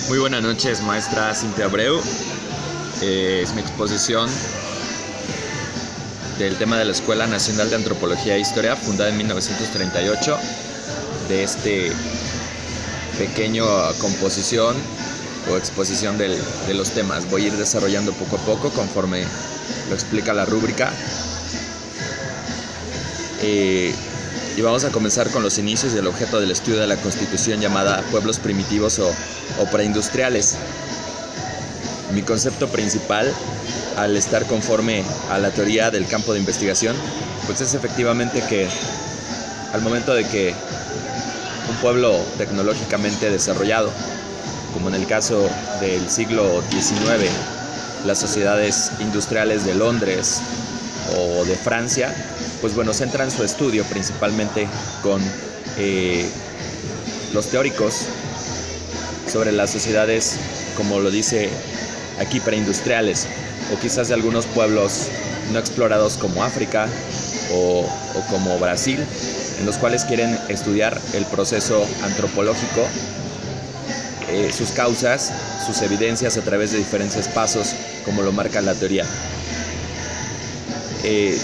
Muy buenas noches, maestra Cintia Abreu. Es mi exposición del tema de la Escuela Nacional de Antropología e Historia, fundada en 1938, de este pequeño composición o exposición de los temas. Voy a ir desarrollando poco a poco conforme lo explica la rúbrica. Y vamos a comenzar con los inicios y el objeto del estudio de la Constitución llamada pueblos primitivos o preindustriales. Mi concepto principal, al estar conforme a la teoría del campo de investigación, pues es efectivamente que al momento de que un pueblo tecnológicamente desarrollado, como en el caso del siglo XIX, las sociedades industriales de Londres o de Francia, pues bueno, centran su estudio principalmente con los teóricos sobre las sociedades, como lo dice aquí, preindustriales, o quizás de algunos pueblos no explorados como África o como Brasil, en los cuales quieren estudiar el proceso antropológico, sus causas, sus evidencias a través de diferentes pasos, como lo marca la teoría.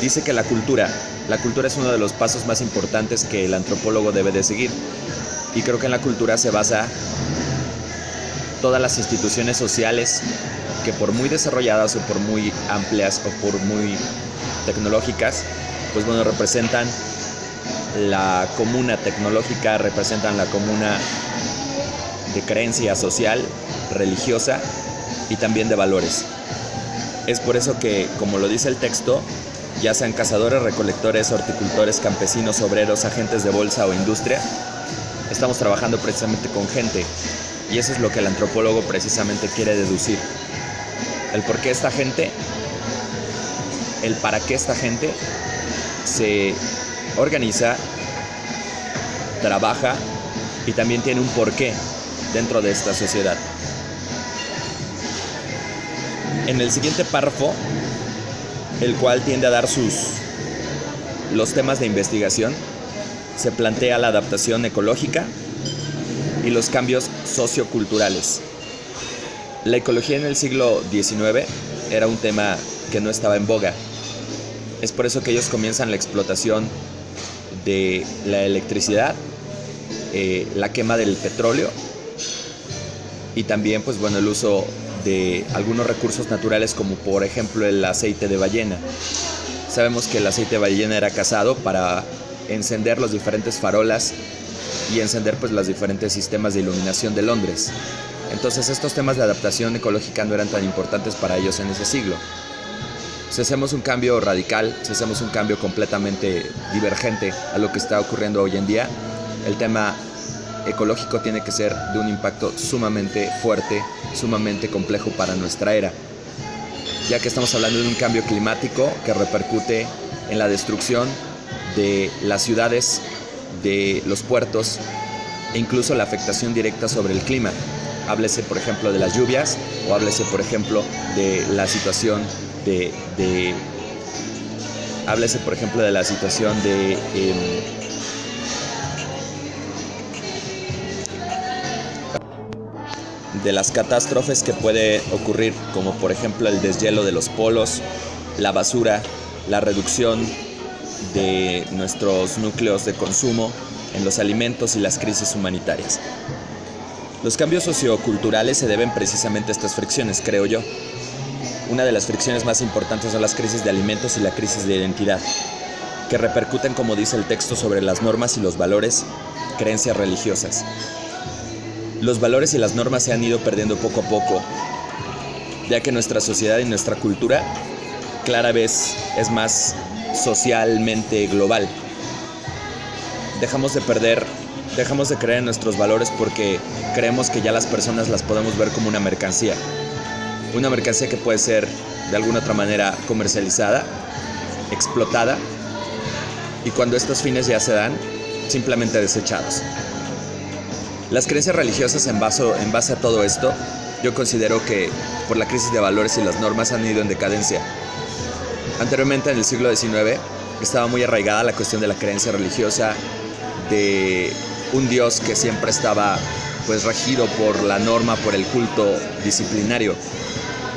Dice que la cultura es uno de los pasos más importantes que el antropólogo debe de seguir, y creo que en la cultura se basa todas las instituciones sociales que, por muy desarrolladas o por muy amplias o por muy tecnológicas, pues bueno, representan la comuna tecnológica, representan la comuna de creencia social, religiosa y también de valores. Es por eso que, como lo dice el texto, ya sean cazadores, recolectores, horticultores, campesinos, obreros, agentes de bolsa o industria, estamos trabajando precisamente con gente, y eso es lo que el antropólogo precisamente quiere deducir. El por qué esta gente, el para qué esta gente se organiza, trabaja y también tiene un porqué dentro de esta sociedad. En el siguiente párrafo, el cual tiende a dar los temas de investigación, se plantea la adaptación ecológica y los cambios socioculturales. La ecología en el siglo XIX era un tema que no estaba en boga. Es por eso que ellos comienzan la explotación de la electricidad, la quema del petróleo y también, pues bueno, el uso de algunos recursos naturales, como por ejemplo el aceite de ballena. Sabemos que el aceite de ballena era cazado para encender los diferentes farolas y encender pues los diferentes sistemas de iluminación de Londres. Entonces estos temas de adaptación ecológica no eran tan importantes para ellos en ese siglo. Si hacemos un cambio radical, si hacemos un cambio completamente divergente a lo que está ocurriendo hoy en día, el tema ecológico tiene que ser de un impacto sumamente fuerte, sumamente complejo para nuestra era, ya que estamos hablando de un cambio climático que repercute en la destrucción de las ciudades, de los puertos e incluso la afectación directa sobre el clima. Háblese, por ejemplo, de las lluvias, o háblese, por ejemplo, de la situación háblese, por ejemplo, de la situación de las catástrofes que puede ocurrir, como por ejemplo el deshielo de los polos, la basura, la reducción de nuestros núcleos de consumo en los alimentos y las crisis humanitarias. Los cambios socioculturales se deben precisamente a estas fricciones, creo yo. Una de las fricciones más importantes son las crisis de alimentos y la crisis de identidad, que repercuten, como dice el texto, sobre las normas y los valores, creencias religiosas. Los valores y las normas se han ido perdiendo poco a poco, ya que nuestra sociedad y nuestra cultura cada vez es más socialmente global. Dejamos de creer en nuestros valores porque creemos que ya las personas las podemos ver como una mercancía que puede ser de alguna otra manera comercializada, explotada, y cuando estos fines ya se dan, simplemente desechados. Las creencias religiosas en base a todo esto, yo considero que por la crisis de valores y las normas han ido en decadencia. Anteriormente, en el siglo XIX, estaba muy arraigada la cuestión de la creencia religiosa, de un Dios que siempre estaba pues regido por la norma, por el culto disciplinario.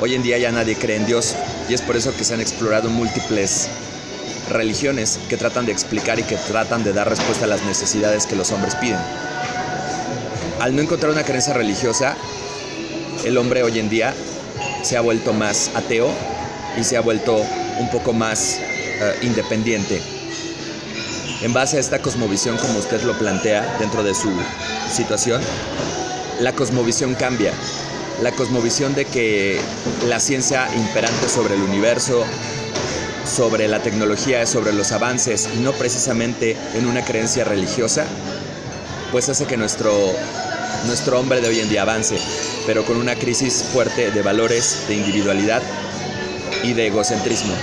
Hoy en día ya nadie cree en Dios y es por eso que se han explorado múltiples religiones que tratan de explicar y que tratan de dar respuesta a las necesidades que los hombres piden. Al no encontrar una creencia religiosa, el hombre hoy en día se ha vuelto más ateo y se ha vuelto un poco más independiente. En base a esta cosmovisión, como usted lo plantea dentro de su situación, la cosmovisión cambia. La cosmovisión de que la ciencia imperante sobre el universo, sobre la tecnología, sobre los avances, y no precisamente en una creencia religiosa, pues hace que nuestro hombre de hoy en día avance, pero con una crisis fuerte de valores, de individualidad y de egocentrismo.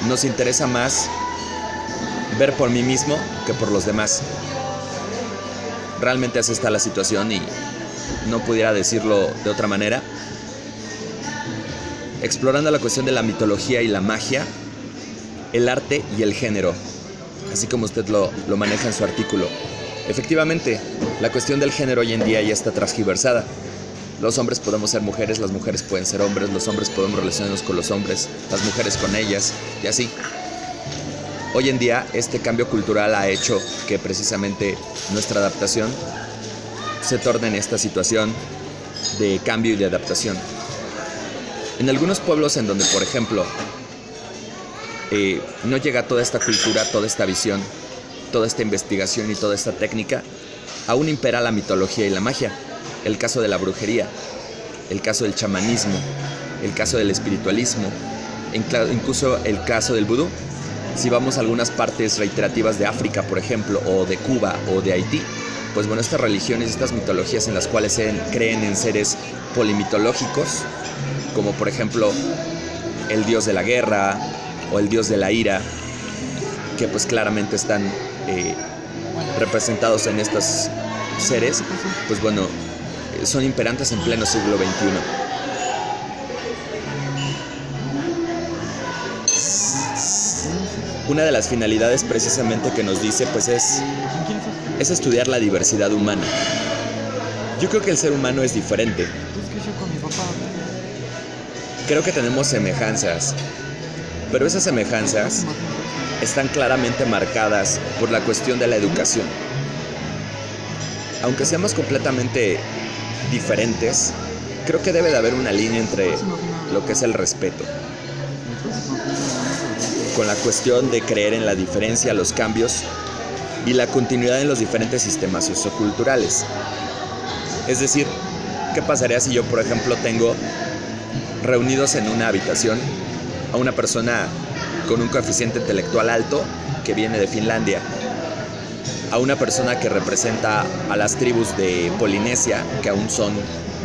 Nos interesa más ver por mí mismo que por los demás. Realmente así está la situación y no pudiera decirlo de otra manera. Explorando la cuestión de la mitología y la magia, el arte y el género, así como usted lo maneja en su artículo. Efectivamente, la cuestión del género hoy en día ya está transgiversada. Los hombres podemos ser mujeres, las mujeres pueden ser hombres, los hombres podemos relacionarnos con los hombres, las mujeres con ellas, y así. Hoy en día este cambio cultural ha hecho que precisamente nuestra adaptación se torne en esta situación de cambio y de adaptación. En algunos pueblos en donde, por ejemplo, no llega toda esta cultura, toda esta visión, toda esta investigación y toda esta técnica, aún impera la mitología y la magia. El caso de la brujería, el caso del chamanismo, el caso del espiritualismo, incluso el caso del vudú. Si vamos a algunas partes reiterativas de África, por ejemplo, o de Cuba o de Haití, pues bueno, estas religiones, estas mitologías en las cuales creen en seres polimitológicos, como por ejemplo el dios de la guerra o el dios de la ira, que pues claramente están representados en estos seres, pues bueno, son imperantes en pleno siglo XXI. Una de las finalidades precisamente que nos dice pues es estudiar la diversidad humana. Yo creo que el ser humano es diferente. Creo que tenemos semejanzas, pero esas semejanzas están claramente marcadas por la cuestión de la educación. Aunque seamos completamente diferentes, creo que debe de haber una línea entre lo que es el respeto, con la cuestión de creer en la diferencia, los cambios y la continuidad en los diferentes sistemas socioculturales. Es decir, ¿qué pasaría si yo, por ejemplo, tengo reunidos en una habitación a una persona con un coeficiente intelectual alto que viene de Finlandia, a una persona que representa a las tribus de Polinesia, que aún son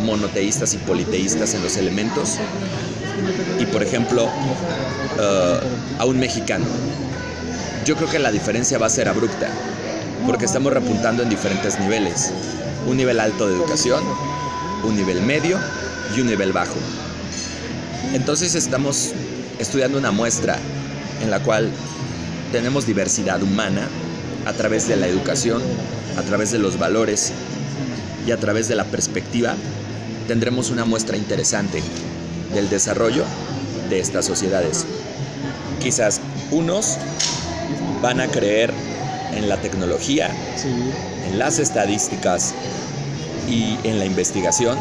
monoteístas y politeístas en los elementos, y por ejemplo a un mexicano? Yo creo que la diferencia va a ser abrupta, porque estamos repuntando en diferentes niveles: un nivel alto de educación, un nivel medio y un nivel bajo. Entonces estamos estudiando una muestra en la cual tenemos diversidad humana a través de la educación, a través de los valores y a través de la perspectiva. Tendremos una muestra interesante del desarrollo de estas sociedades. Quizás unos van a creer en la tecnología, en las estadísticas y en la investigación.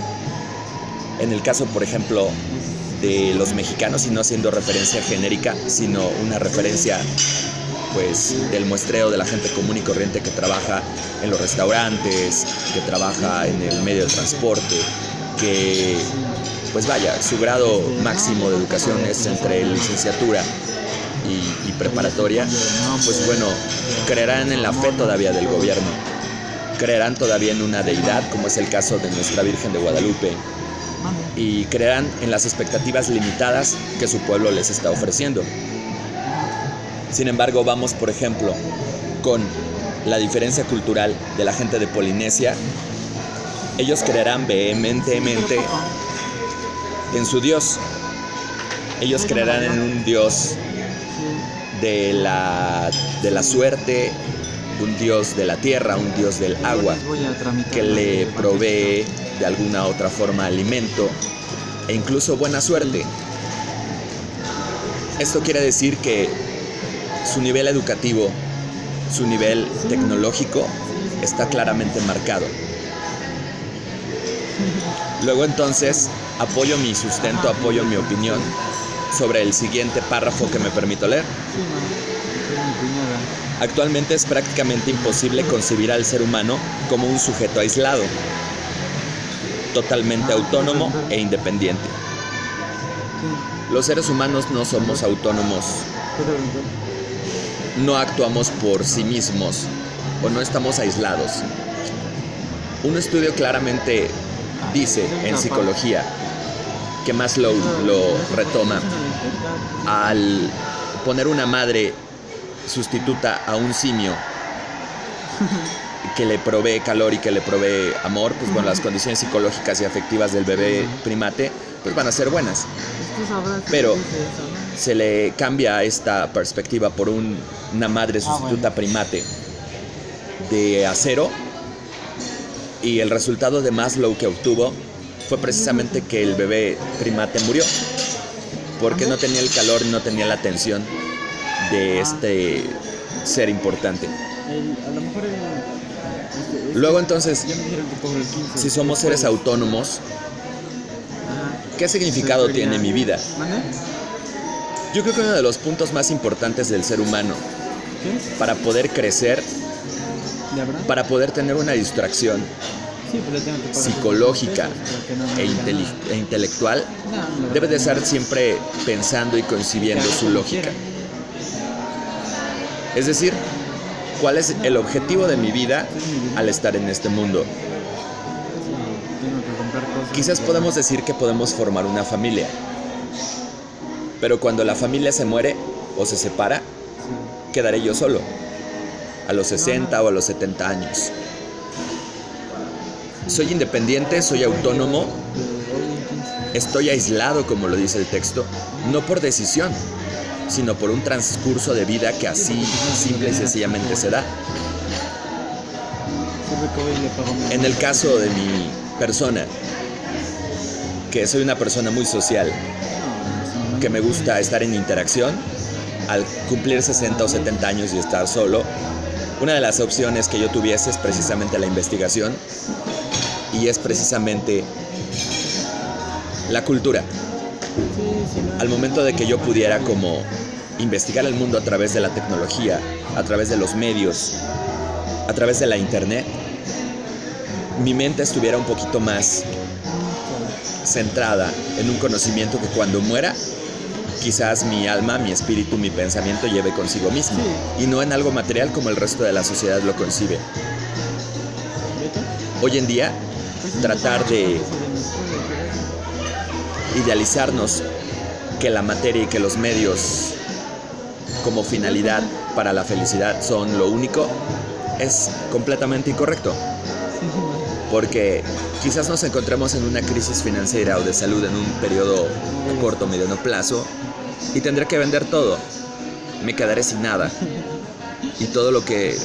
En el caso, por ejemplo, de los mexicanos, y no haciendo referencia genérica, sino una referencia pues del muestreo de la gente común y corriente que trabaja en los restaurantes, que trabaja en el medio del transporte, que pues vaya, su grado máximo de educación es entre licenciatura y preparatoria, pues bueno, creerán en la fe todavía del gobierno, creerán todavía en una deidad, como es el caso de nuestra Virgen de Guadalupe, y creerán en las expectativas limitadas que su pueblo les está ofreciendo. Sin embargo, vamos, por ejemplo, con la diferencia cultural de la gente de Polinesia. Ellos creerán vehementemente en su Dios. Ellos creerán en un Dios de la suerte, un dios de la tierra, un dios del agua, que le provee de alguna otra forma alimento e incluso buena suerte. Esto quiere decir que su nivel educativo, su nivel tecnológico está claramente marcado. Luego entonces apoyo mi sustento, apoyo mi opinión sobre el siguiente párrafo que me permito leer. Actualmente es prácticamente imposible concebir al ser humano como un sujeto aislado, totalmente autónomo e independiente. Los seres humanos no somos autónomos, no actuamos por sí mismos o no estamos aislados. Un estudio claramente dice en psicología que Maslow lo retoma al poner una madre sustituta a un simio que le provee calor y que le provee amor, pues bueno, las condiciones psicológicas y afectivas del bebé primate pues van a ser buenas. Pero se le cambia esta perspectiva por una madre sustituta primate de acero, y el resultado de Maslow que obtuvo fue precisamente que el bebé primate murió porque no tenía el calor y no tenía la atención de este ser importante. Luego entonces, si somos seres autónomos, ¿qué significado tiene mi vida? Yo creo que uno de los puntos más importantes del ser humano para poder crecer, para poder tener una distracción psicológica e intelectual, debe de estar siempre pensando y concibiendo su lógica. Es decir, ¿cuál es el objetivo de mi vida al estar en este mundo? Quizás podemos decir que podemos formar una familia, pero cuando la familia se muere o se separa, quedaré yo solo, a los 60 o a los 70 años. Soy independiente, soy autónomo, estoy aislado, como lo dice el texto, no por decisión, sino por un transcurso de vida que así simple y sencillamente se da. En el caso de mi persona, que soy una persona muy social, que me gusta estar en interacción, al cumplir 60 o 70 años y estar solo, una de las opciones que yo tuviese es precisamente la investigación y es precisamente la cultura. Al momento de que yo pudiera como investigar el mundo a través de la tecnología, a través de los medios, a través de la internet, mi mente estuviera un poquito más centrada en un conocimiento que cuando muera, quizás mi alma, mi espíritu, mi pensamiento lleve consigo mismo, y no en algo material como el resto de la sociedad lo concibe. Hoy en día, tratar de idealizarnos que la materia y que los medios como finalidad para la felicidad son lo único es completamente incorrecto, porque quizás nos encontremos en una crisis financiera o de salud en un periodo a corto o mediano plazo y tendré que vender todo, me quedaré sin nada, y todo lo que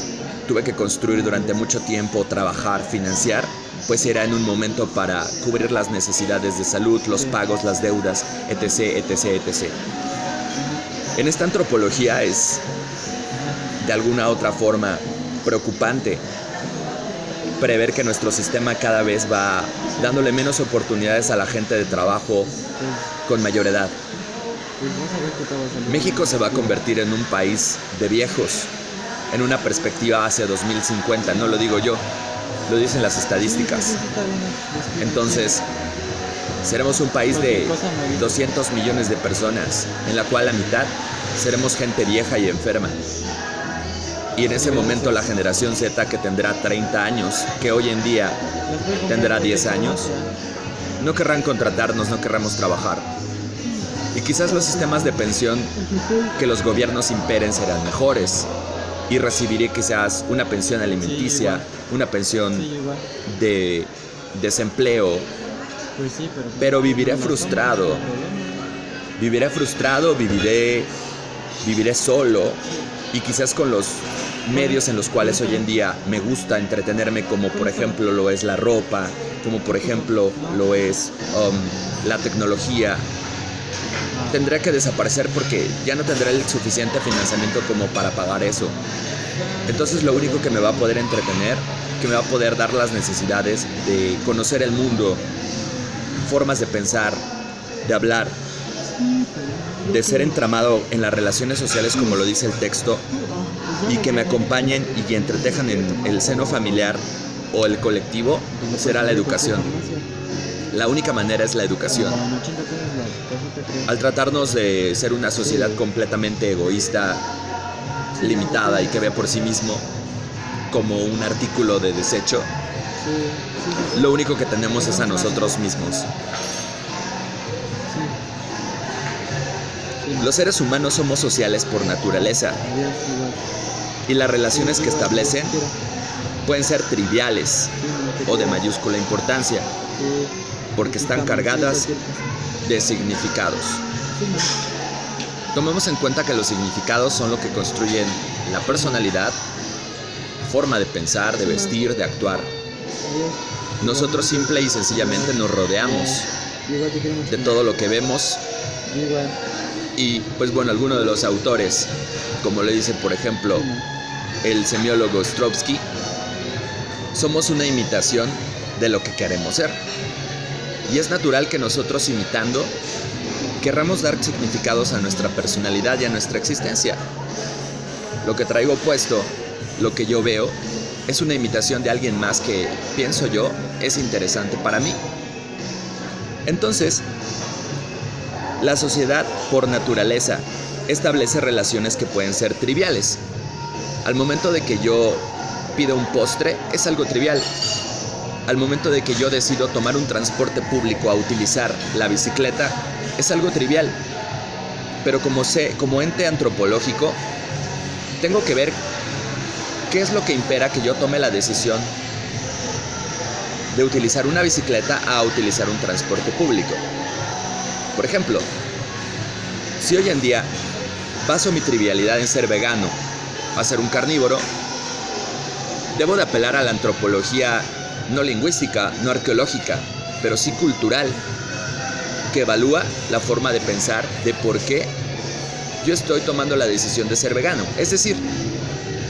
tuve que construir durante mucho tiempo, trabajar, financiar, pues será en un momento para cubrir las necesidades de salud, los pagos, las deudas, etc., etc., etc. En esta antropología es, de alguna otra forma, preocupante prever que nuestro sistema cada vez va dándole menos oportunidades a la gente de trabajo con mayor edad. México se va a convertir en un país de viejos, en una perspectiva hacia 2050, no lo digo yo, lo dicen las estadísticas. Entonces, seremos un país de 200 millones de personas, en la cual la mitad seremos gente vieja y enferma. Y en ese momento la generación Z, que tendrá 30 años, que hoy en día tendrá 10 años, no querrán contratarnos, no querramos trabajar. Y quizás los sistemas de pensión que los gobiernos imperen serán mejores, y recibiré quizás una pensión alimenticia, una pensión de desempleo, pero viviré frustrado, viviré solo, y quizás con los medios en los cuales hoy en día me gusta entretenerme, como por ejemplo lo es la ropa, como por ejemplo lo es la tecnología, tendría que desaparecer porque ya no tendré el suficiente financiamiento como para pagar eso. Entonces lo único que me va a poder entretener, que me va a poder dar las necesidades de conocer el mundo, formas de pensar, de hablar, de ser entramado en las relaciones sociales como lo dice el texto, y que me acompañen y que entretejan en el seno familiar o el colectivo, será la educación. La única manera es la educación. Al tratarnos de ser una sociedad completamente egoísta, limitada y que ve por sí mismo como un artículo de desecho, lo único que tenemos es a nosotros mismos. Los seres humanos somos sociales por naturaleza, y las relaciones que establecen pueden ser triviales o de mayúscula importancia, porque están cargadas de significados. Tomemos en cuenta que los significados son lo que construyen la personalidad, forma de pensar, de vestir, de actuar. Nosotros simple y sencillamente nos rodeamos de todo lo que vemos. Y pues bueno, algunos de los autores, como le dice por ejemplo el semiólogo Ostrovsky, somos una imitación de lo que queremos ser. Y es natural que nosotros imitando querramos dar significados a nuestra personalidad y a nuestra existencia. Lo que traigo puesto, lo que yo veo, es una imitación de alguien más que, pienso yo, es interesante para mí. Entonces, la sociedad, por naturaleza, establece relaciones que pueden ser triviales. Al momento de que yo pido un postre, es algo trivial. Al momento de que yo decido tomar un transporte público a utilizar la bicicleta, es algo trivial. Pero como ente antropológico, tengo que ver qué es lo que impera que yo tome la decisión de utilizar una bicicleta a utilizar un transporte público. Por ejemplo, si hoy en día baso mi trivialidad en ser vegano, a ser un carnívoro, debo de apelar a la antropología no lingüística, no arqueológica, pero sí cultural, que evalúa la forma de pensar de por qué yo estoy tomando la decisión de ser vegano. Es decir,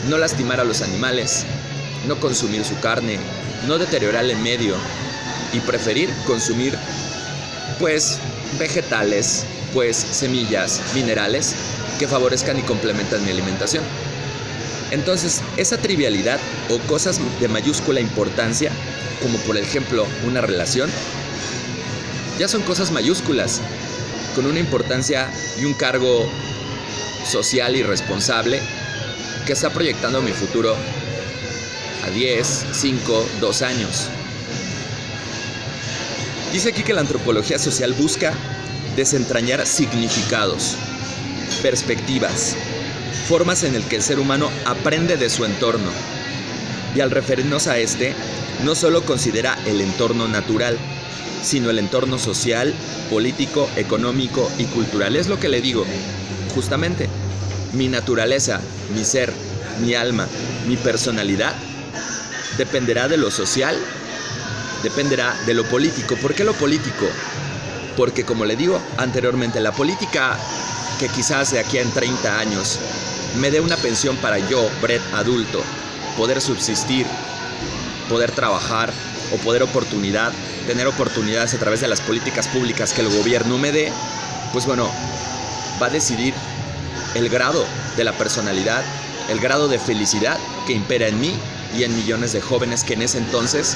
no lastimar a los animales, no consumir su carne, no deteriorar el medio y preferir consumir pues vegetales, pues semillas, minerales que favorezcan y complementan mi alimentación. Entonces, esa trivialidad o cosas de mayúscula importancia, como por ejemplo una relación, ya son cosas mayúsculas, con una importancia y un cargo social y responsable que está proyectando mi futuro a 10, 5, 2 años. Dice aquí que la antropología social busca desentrañar significados, perspectivas, formas en las que el ser humano aprende de su entorno. Y al referirnos a este, no solo considera el entorno natural, sino el entorno social, político, económico y cultural. Es lo que le digo, justamente, mi naturaleza, mi ser, mi alma, mi personalidad, dependerá de lo social, dependerá de lo político. ¿Por qué lo político? Porque como le digo anteriormente, la política que quizás de aquí en 30 años me dé una pensión para yo, Brett, adulto, poder subsistir, poder trabajar o tener oportunidades a través de las políticas públicas que el gobierno me dé, pues bueno, va a decidir el grado de la personalidad, el grado de felicidad que impera en mí y en millones de jóvenes que en ese entonces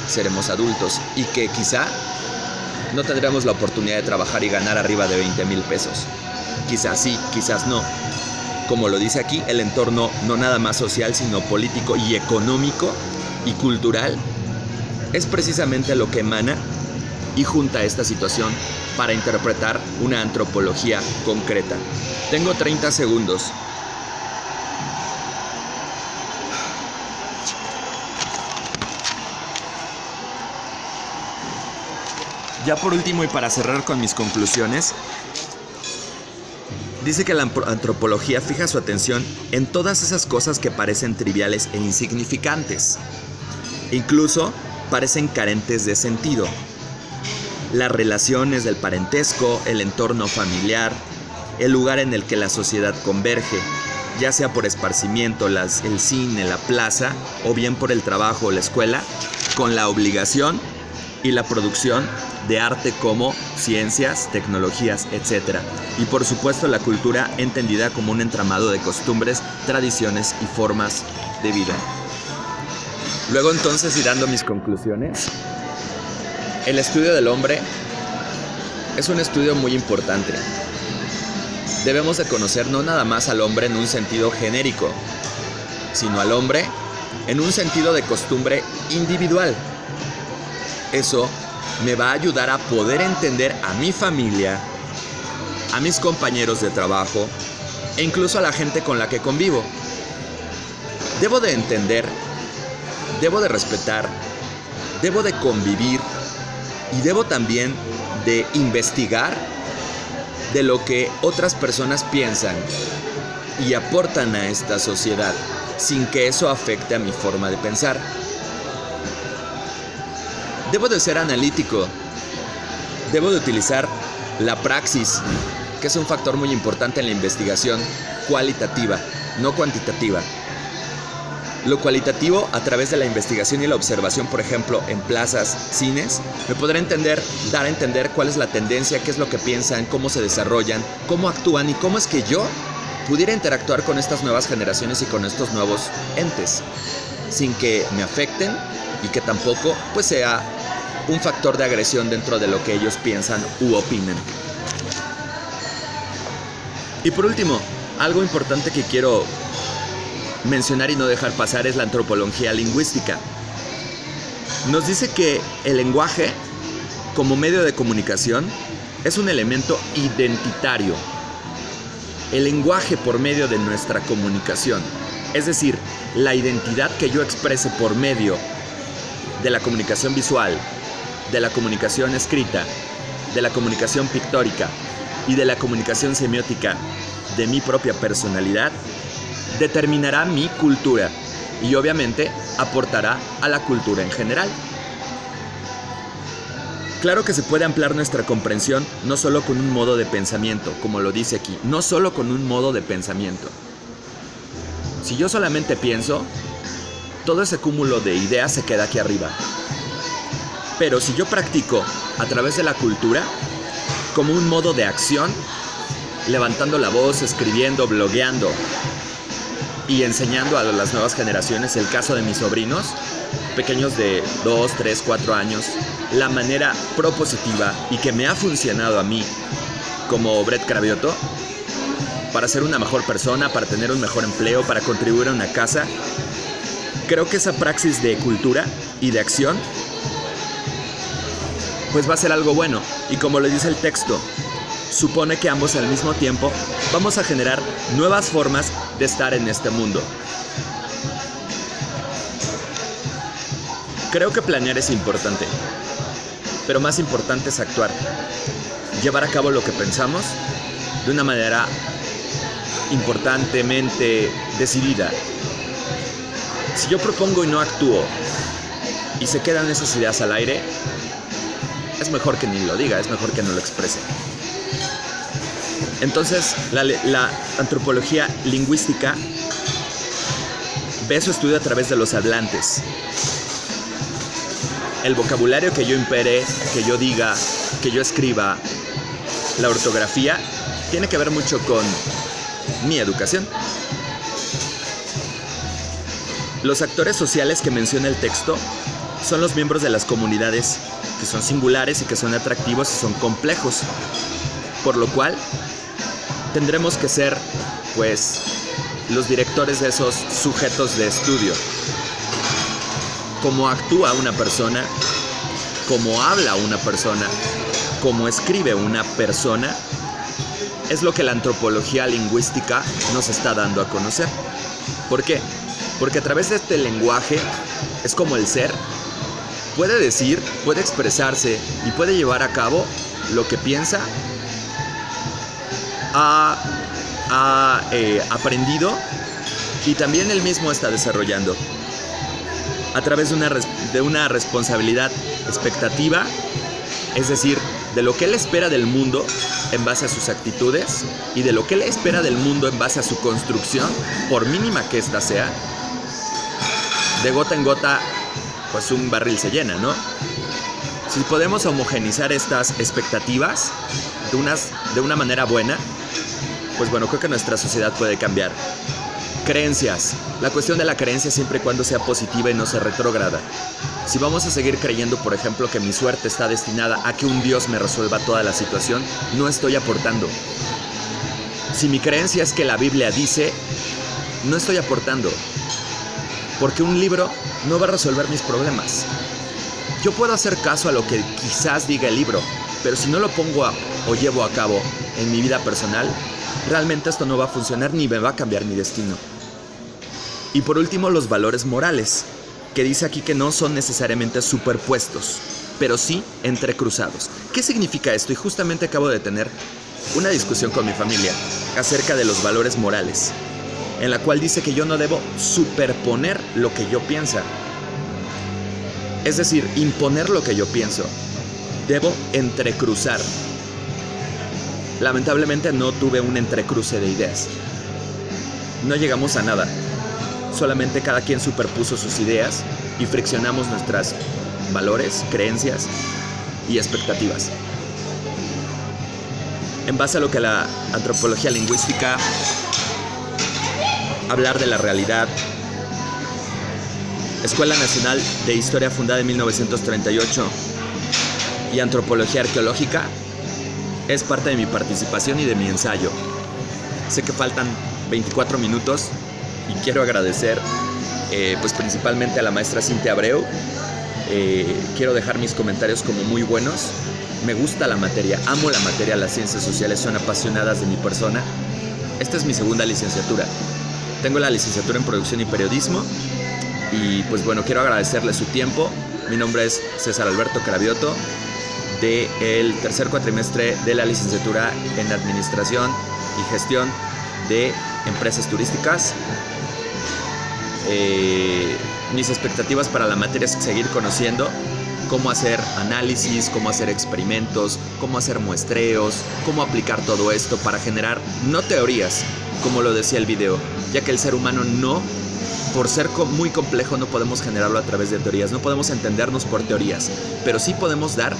seremos adultos y que quizá no tendremos la oportunidad de trabajar y ganar arriba de 20,000 pesos. Quizás sí, quizás no. Como lo dice aquí, el entorno no nada más social, sino político y económico y cultural es precisamente lo que emana y junta esta situación para interpretar una antropología concreta. Tengo 30 segundos. Ya por último y para cerrar con mis conclusiones, Dice que la antropología fija su atención en todas esas cosas que parecen triviales e insignificantes. Incluso parecen carentes de sentido. Las relaciones del parentesco, el entorno familiar, el lugar en el que la sociedad converge, ya sea por esparcimiento, el cine, la plaza, o bien por el trabajo o la escuela, con la obligación y la producción de arte como ciencias, tecnologías, etc. Y por supuesto la cultura entendida como un entramado de costumbres, tradiciones y formas de vida. Luego entonces, y dando mis conclusiones, el estudio del hombre es un estudio muy importante. Debemos de conocer no nada más al hombre en un sentido genérico, sino al hombre en un sentido de costumbre individual. Eso me va a ayudar a poder entender a mi familia, a mis compañeros de trabajo e incluso a la gente con la que convivo. Debo de entender, debo de respetar, debo de convivir y debo también de investigar de lo que otras personas piensan y aportan a esta sociedad sin que eso afecte a mi forma de pensar. Debo de ser analítico, debo de utilizar la praxis, que es un factor muy importante en la investigación cualitativa, no cuantitativa. Lo cualitativo, a través de la investigación y la observación, por ejemplo, en plazas, cines, me podrá dar a entender cuál es la tendencia, qué es lo que piensan, cómo se desarrollan, cómo actúan y cómo es que yo pudiera interactuar con estas nuevas generaciones y con estos nuevos entes, sin que me afecten y que tampoco pues sea un factor de agresión dentro de lo que ellos piensan u opinan. Y por último, algo importante que quiero mencionar y no dejar pasar es la antropología lingüística. Nos dice que el lenguaje, como medio de comunicación, es un elemento identitario. El lenguaje por medio de nuestra comunicación, es decir, la identidad que yo exprese por medio de la comunicación visual, de la comunicación escrita, de la comunicación pictórica y de la comunicación semiótica de mi propia personalidad, determinará mi cultura y obviamente aportará a la cultura en general. Claro que se puede ampliar nuestra comprensión no solo con un modo de pensamiento, como lo dice aquí, no solo con un modo de pensamiento. Si yo solamente pienso, todo ese cúmulo de ideas se queda aquí arriba. Pero si yo practico a través de la cultura, como un modo de acción, levantando la voz, escribiendo, blogueando y enseñando a las nuevas generaciones, el caso de mis sobrinos, pequeños de 2, 3, 4 años, la manera propositiva y que me ha funcionado a mí como Brett Cravioto para ser una mejor persona, para tener un mejor empleo, para contribuir a una casa. Creo que esa praxis de cultura y de acción pues va a ser algo bueno, y como le dice el texto, supone que ambos al mismo tiempo vamos a generar nuevas formas de estar en este mundo. Creo que planear es importante, pero más importante es actuar, llevar a cabo lo que pensamos de una manera importantemente decidida. Si yo propongo y no actúo y se quedan esas ideas al aire, es mejor que ni lo diga, es mejor que no lo exprese. Entonces, la antropología lingüística ve su estudio a través de los hablantes. El vocabulario que yo impere, que yo diga, que yo escriba, la ortografía, tiene que ver mucho con mi educación. Los actores sociales que menciona el texto son los miembros de las comunidades que son singulares y que son atractivos y son complejos, por lo cual tendremos que ser, pues, los directores de esos sujetos de estudio. Cómo actúa una persona, cómo habla una persona, cómo escribe una persona, es lo que la antropología lingüística nos está dando a conocer. ¿Por qué? Porque a través de este lenguaje es como el ser puede decir, puede expresarse y puede llevar a cabo lo que piensa a ha aprendido y también él mismo está desarrollando a través de una responsabilidad expectativa, es decir, de lo que él espera del mundo en base a sus actitudes y de lo que él espera del mundo en base a su construcción, por mínima que ésta sea. De gota en gota, pues un barril se llena, ¿no? Si podemos homogeneizar estas expectativas de una manera buena, pues bueno, creo que nuestra sociedad puede cambiar. Creencias. La cuestión de la creencia siempre y cuando sea positiva y no sea retrógrada. Si vamos a seguir creyendo, por ejemplo, que mi suerte está destinada a que un Dios me resuelva toda la situación, no estoy aportando. Si mi creencia es que la Biblia dice, no estoy aportando. Porque un libro no va a resolver mis problemas. Yo puedo hacer caso a lo que quizás diga el libro, pero si no lo pongo o llevo a cabo en mi vida personal, realmente esto no va a funcionar ni me va a cambiar mi destino. Y por último, los valores morales, que dice aquí que no son necesariamente superpuestos, pero sí entrecruzados. ¿Qué significa esto? Y justamente acabo de tener una discusión con mi familia acerca de los valores morales, en la cual dice que yo no debo superponer lo que yo pienso. Es decir, imponer lo que yo pienso. Debo entrecruzar. Lamentablemente no tuve un entrecruce de ideas. No llegamos a nada. Solamente cada quien superpuso sus ideas y friccionamos nuestros valores, creencias y expectativas. En base a lo que la antropología lingüística, hablar de la realidad, Escuela Nacional de Historia fundada en 1938 y Antropología Arqueológica, es parte de mi participación y de mi ensayo. Sé que faltan 24 minutos y quiero agradecer pues principalmente a la maestra Cintia Abreu. Quiero dejar mis comentarios como muy buenos. Me gusta la materia, amo la materia, las ciencias sociales son apasionadas de mi persona. Esta es mi segunda licenciatura. Tengo la licenciatura en Producción y Periodismo y pues bueno, quiero agradecerle su tiempo. Mi nombre es César Alberto Cravioto, del tercer cuatrimestre de la licenciatura en Administración y Gestión de Empresas Turísticas. Mis expectativas para la materia es seguir conociendo cómo hacer análisis, cómo hacer experimentos, cómo hacer muestreos, cómo aplicar todo esto para generar no teorías, como lo decía el video, ya que el ser humano no, por ser muy complejo, no podemos generarlo a través de teorías, no podemos entendernos por teorías, pero sí podemos dar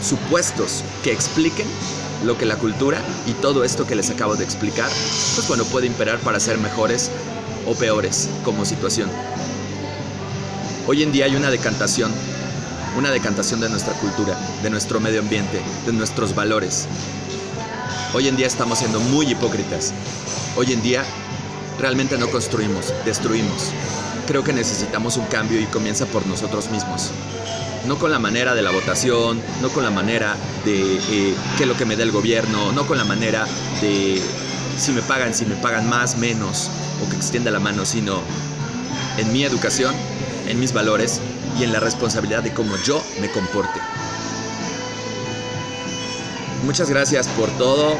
supuestos que expliquen lo que la cultura y todo esto que les acabo de explicar, pues bueno, puede imperar para ser mejores o peores como situación. Hoy en día hay una decantación de nuestra cultura, de nuestro medio ambiente, de nuestros valores. Hoy en día estamos siendo muy hipócritas. Hoy en día realmente no construimos, destruimos. Creo que necesitamos un cambio y comienza por nosotros mismos. No con la manera de la votación, no con la manera de qué es lo que me da el gobierno, no con la manera de si me pagan más, menos, o que extienda la mano, sino en mi educación, en mis valores y en la responsabilidad de cómo yo me comporte. Muchas gracias por todo.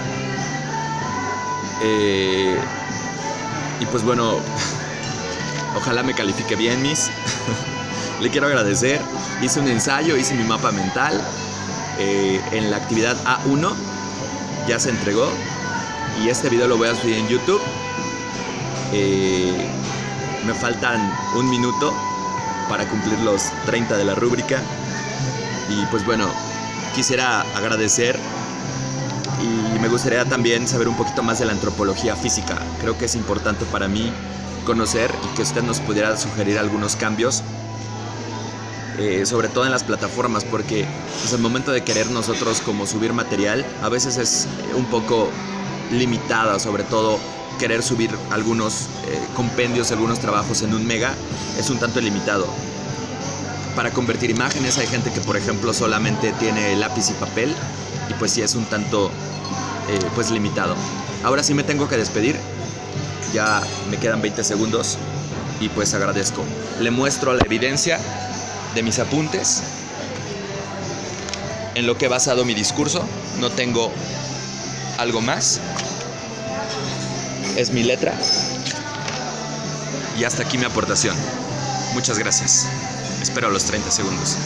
Y pues bueno, ojalá me califique bien, Miss. Le quiero agradecer. Hice un ensayo, hice mi mapa mental en la actividad A1. Ya se entregó. Y este video lo voy a subir en YouTube. Me faltan 1 minuto para cumplir los 30 de la rúbrica. Y pues bueno, quisiera agradecer y me gustaría también saber un poquito más de la antropología física. Creo que es importante para mí conocer y que usted nos pudiera sugerir algunos cambios, sobre todo en las plataformas, porque pues, al momento de querer nosotros como subir material, a veces es un poco limitada, sobre todo querer subir algunos compendios, algunos trabajos en 1 mega es un tanto limitado. Para convertir imágenes hay gente que por ejemplo solamente tiene lápiz y papel y pues sí es un tanto pues limitado. Ahora sí me tengo que despedir, ya me quedan 20 segundos y pues agradezco. Le muestro la evidencia de mis apuntes en lo que he basado mi discurso, no tengo algo más. es mi letra. Y hasta aquí mi aportación. Muchas gracias. Espero los 30 segundos.